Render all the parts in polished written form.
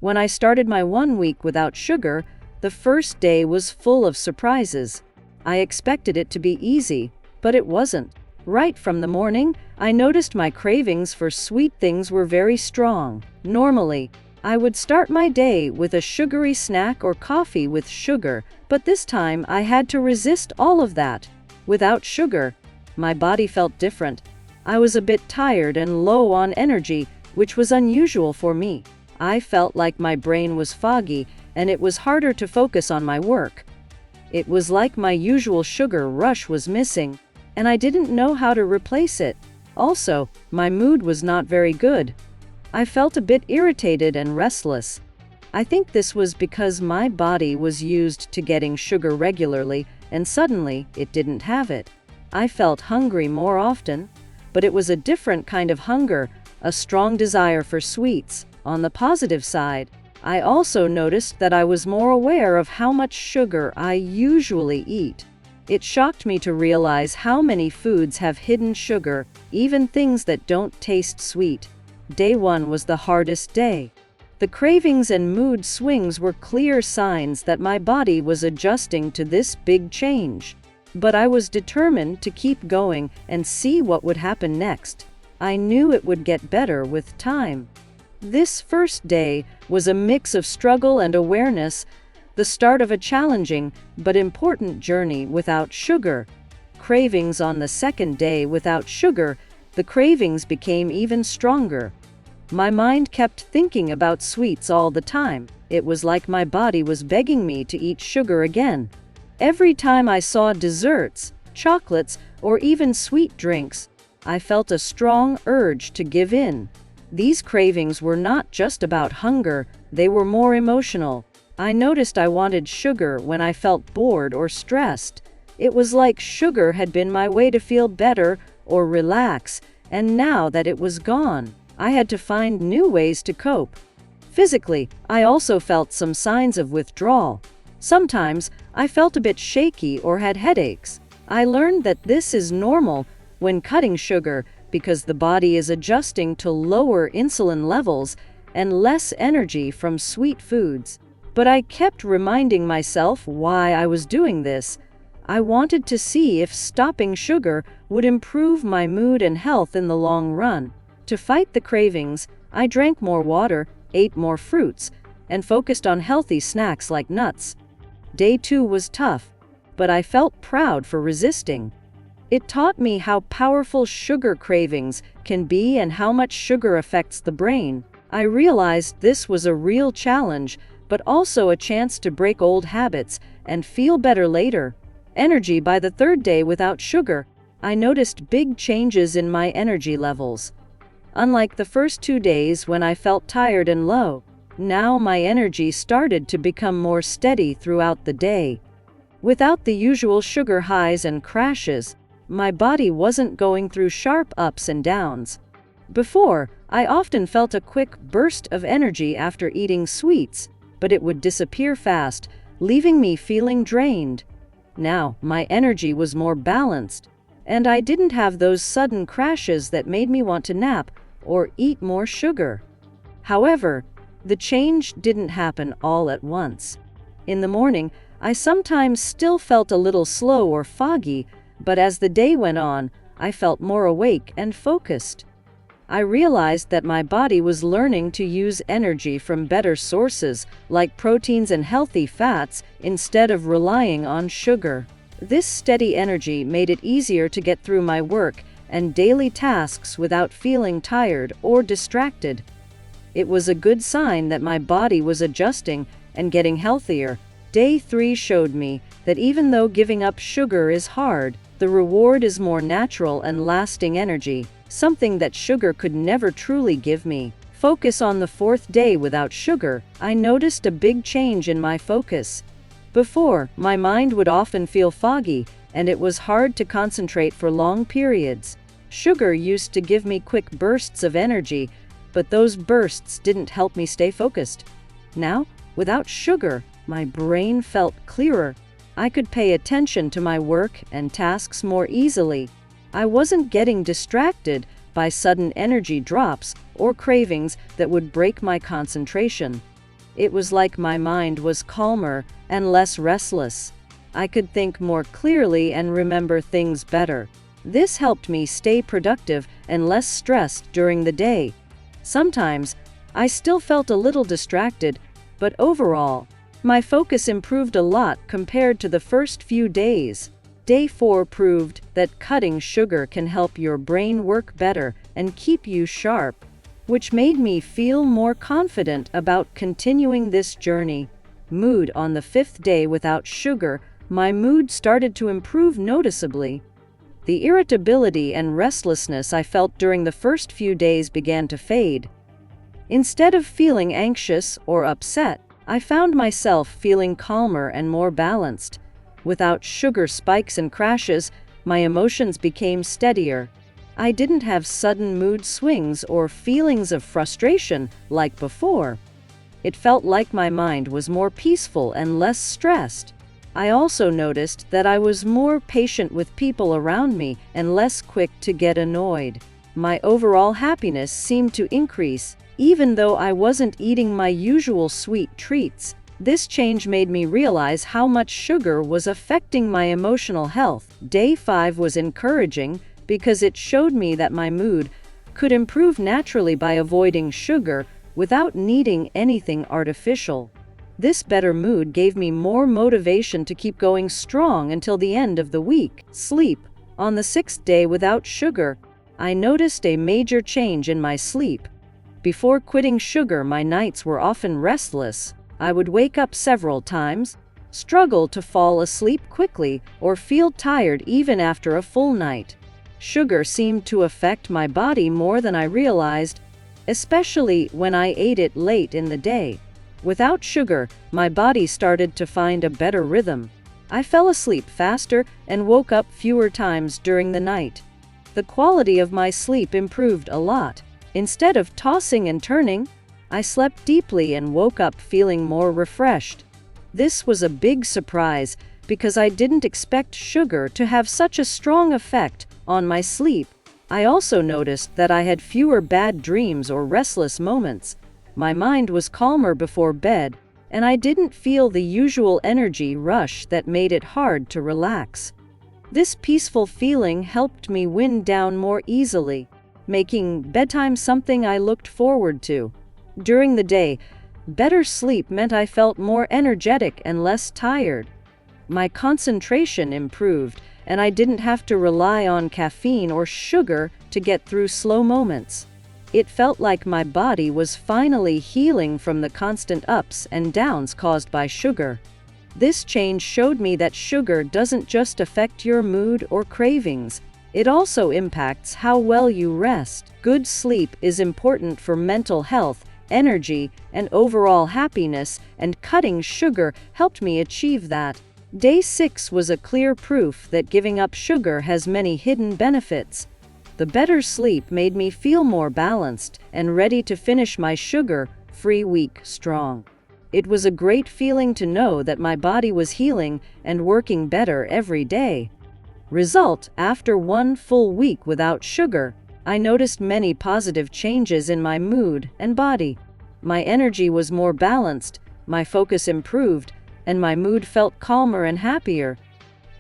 When I started my 1 week without sugar, the first day was full of surprises. I expected it to be easy, but it wasn't. Right from the morning, I noticed my cravings for sweet things were very strong. Normally, I would start my day with a sugary snack or coffee with sugar, but this time I had to resist all of that. Without sugar, my body felt different. I was a bit tired and low on energy, which was unusual for me. I felt like my brain was foggy and it was harder to focus on my work. It was like my usual sugar rush was missing, and I didn't know how to replace it. Also, my mood was not very good. I felt a bit irritated and restless. I think this was because my body was used to getting sugar regularly, and suddenly it didn't have it. I felt hungry more often, but it was a different kind of hunger, a strong desire for sweets. On the positive side, I also noticed that I was more aware of how much sugar I usually eat. It shocked me to realize how many foods have hidden sugar, even things that don't taste sweet. Day 1 was the hardest day. The cravings and mood swings were clear signs that my body was adjusting to this big change. But I was determined to keep going and see what would happen next. I knew it would get better with time. This first day was a mix of struggle and awareness, the start of a challenging but important journey without sugar. Cravings on the second day without sugar, the cravings became even stronger. My mind kept thinking about sweets all the time. It was like my body was begging me to eat sugar again. Every time I saw desserts, chocolates, or even sweet drinks, I felt a strong urge to give in. These cravings were not just about hunger, they were more emotional. I noticed I wanted sugar when I felt bored or stressed. It was like sugar had been my way to feel better or relax, and now that it was gone, I had to find new ways to cope. Physically, I also felt some signs of withdrawal. Sometimes, I felt a bit shaky or had headaches. I learned that this is normal when cutting sugar because the body is adjusting to lower insulin levels and less energy from sweet foods. But I kept reminding myself why I was doing this. I wanted to see if stopping sugar would improve my mood and health in the long run. To fight the cravings, I drank more water, ate more fruits, and focused on healthy snacks like nuts. Day 2 was tough, but I felt proud for resisting. It taught me how powerful sugar cravings can be and how much sugar affects the brain. I realized this was a real challenge, but also a chance to break old habits and feel better later. Energy by the third day without sugar, I noticed big changes in my energy levels. Unlike the first 2 days when I felt tired and low, now my energy started to become more steady throughout the day. Without the usual sugar highs and crashes, my body wasn't going through sharp ups and downs. Before, I often felt a quick burst of energy after eating sweets, but it would disappear fast, leaving me feeling drained. Now, my energy was more balanced, and I didn't have those sudden crashes that made me want to nap or eat more sugar. However, the change didn't happen all at once. In the morning, I sometimes still felt a little slow or foggy, but as the day went on, I felt more awake and focused. I realized that my body was learning to use energy from better sources, like proteins and healthy fats, instead of relying on sugar. This steady energy made it easier to get through my work and daily tasks without feeling tired or distracted. It was a good sign that my body was adjusting and getting healthier. Day 3 showed me that even though giving up sugar is hard, the reward is more natural and lasting energy, something that sugar could never truly give me. Focus on the 4th day without sugar, I noticed a big change in my focus. Before, my mind would often feel foggy, and it was hard to concentrate for long periods. Sugar used to give me quick bursts of energy, but those bursts didn't help me stay focused. Now, without sugar, my brain felt clearer. I could pay attention to my work and tasks more easily. I wasn't getting distracted by sudden energy drops or cravings that would break my concentration. It was like my mind was calmer and less restless. I could think more clearly and remember things better. This helped me stay productive and less stressed during the day. Sometimes, I still felt a little distracted, but overall, my focus improved a lot compared to the first few days. Day 4 proved that cutting sugar can help your brain work better and keep you sharp, which made me feel more confident about continuing this journey. Mood: on the 5th day without sugar, my mood started to improve noticeably. The irritability and restlessness I felt during the first few days began to fade. Instead of feeling anxious or upset, I found myself feeling calmer and more balanced. Without sugar spikes and crashes, my emotions became steadier. I didn't have sudden mood swings or feelings of frustration like before. It felt like my mind was more peaceful and less stressed. I also noticed that I was more patient with people around me and less quick to get annoyed. My overall happiness seemed to increase, even though I wasn't eating my usual sweet treats. This change made me realize how much sugar was affecting my emotional health. Day 5 was encouraging because it showed me that my mood could improve naturally by avoiding sugar without needing anything artificial. This better mood gave me more motivation to keep going strong until the end of the week. Sleep: on the 6th day without sugar, I noticed a major change in my sleep. Before quitting sugar, my nights were often restless. I would wake up several times, struggle to fall asleep quickly, or feel tired even after a full night. Sugar seemed to affect my body more than I realized, especially when I ate it late in the day. Without sugar, my body started to find a better rhythm. I fell asleep faster and woke up fewer times during the night. The quality of my sleep improved a lot. Instead of tossing and turning, I slept deeply and woke up feeling more refreshed. This was a big surprise because I didn't expect sugar to have such a strong effect on my sleep. I also noticed that I had fewer bad dreams or restless moments. My mind was calmer before bed, and I didn't feel the usual energy rush that made it hard to relax. This peaceful feeling helped me wind down more easily, making bedtime something I looked forward to. During the day, better sleep meant I felt more energetic and less tired. My concentration improved, and I didn't have to rely on caffeine or sugar to get through slow moments. It felt like my body was finally healing from the constant ups and downs caused by sugar. This change showed me that sugar doesn't just affect your mood or cravings, it also impacts how well you rest. Good sleep is important for mental health, energy, and overall happiness, and cutting sugar helped me achieve that. Day 6 was a clear proof that giving up sugar has many hidden benefits. The better sleep made me feel more balanced and ready to finish my sugar-free week strong. It was a great feeling to know that my body was healing and working better every day. Result: after one full week without sugar, I noticed many positive changes in my mood and body. My energy was more balanced, my focus improved, and my mood felt calmer and happier.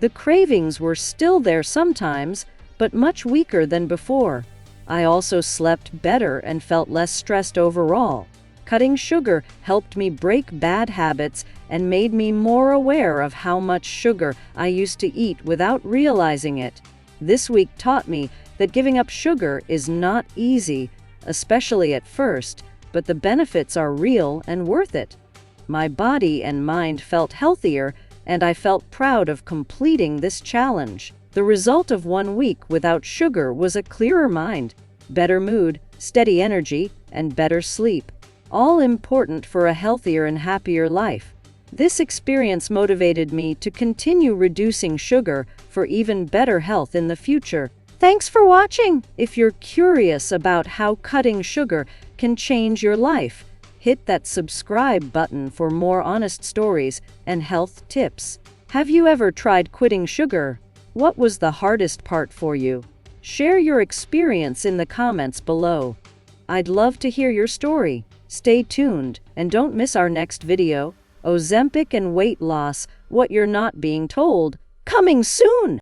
The cravings were still there sometimes, but much weaker than before. I also slept better and felt less stressed overall. Cutting sugar helped me break bad habits and made me more aware of how much sugar I used to eat without realizing it. This week taught me that giving up sugar is not easy, especially at first, but the benefits are real and worth it. My body and mind felt healthier, and I felt proud of completing this challenge. The result of 1 week without sugar was a clearer mind, better mood, steady energy, and better sleep, all important for a healthier and happier life. This experience motivated me to continue reducing sugar for even better health in the future. Thanks for watching! If you're curious about how cutting sugar can change your life, hit that subscribe button for more honest stories and health tips. Have you ever tried quitting sugar? What was the hardest part for you? Share your experience in the comments below. I'd love to hear your story. Stay tuned and don't miss our next video. Ozempic and weight loss, what you're not being told. Coming soon!